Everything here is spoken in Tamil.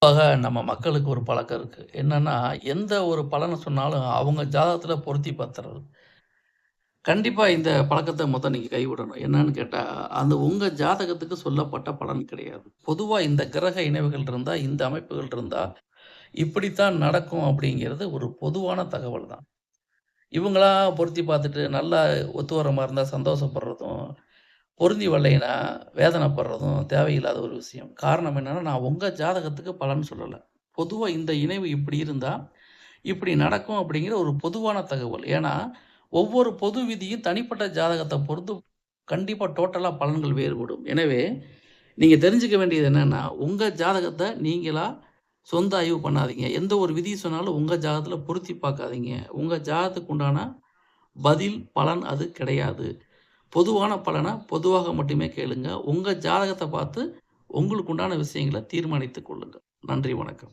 பொதுவாக நம்ம மக்களுக்கு ஒரு பழக்கம் இருக்கு. என்னன்னா, எந்த ஒரு பலன சொன்னாலும் அவங்க ஜாதகத்தில பொருத்தி பார்த்துறது. கண்டிப்பா இந்த பழக்கத்த நீங்க கைவிடணும். என்னன்னு கேட்டா, அந்த உங்க ஜாதகத்துக்கு சொல்லப்பட்ட பலன் கிடையாது. பொதுவா இந்த கிரக இணைவுகள் இருந்தா, இந்த அமைப்புகள் இருந்தா, இப்படித்தான் நடக்கும் அப்படிங்கிறது ஒரு பொதுவான தகவல் தான். இவங்களா பொருத்தி பார்த்துட்டு நல்லா ஒத்து வர மாரி இருந்தா சந்தோஷப்படுறதும், பொருந்தி வரலைன்னா வேதனைப்படுறதும் தேவையில்லாத ஒரு விஷயம். காரணம் என்னன்னா, நான் உங்க ஜாதகத்துக்கு பலன் சொல்லல. பொதுவா இந்த இணைவு இப்படி இருந்தா, இப்படி நடக்கும் அப்படிங்கிற ஒரு பொதுவான தகவல். ஏன்னா, ஒவ்வொரு பொது விதியும் தனிப்பட்ட ஜாதகத்த பொறுத்து கண்டிப்பா டோட்டலா பலன்கள் வேறுபடும். எனவே, நீங்க தெரிஞ்சுக்க வேண்டியது என்னன்னா, உங்க ஜாதகத்த நீங்களா சொந்த ஆய்வு பண்ணாதீங்க. எந்த ஒரு விதி சொன்னாலும் உங்க ஜாதகத்துல பொருத்தி பார்க்காதீங்க. உங்க ஜாதகத்துக்கு உண்டான பதில், பலன் அது கிடையாது. பொதுவான பலன பொதுவாக மட்டுமே கேளுங்க. உங்க ஜாதகத்த பார்த்து உங்களுக்கு உண்டான விஷயங்கள தீர்மானித்துக் கொள்ளுங்க. நன்றி, வணக்கம்.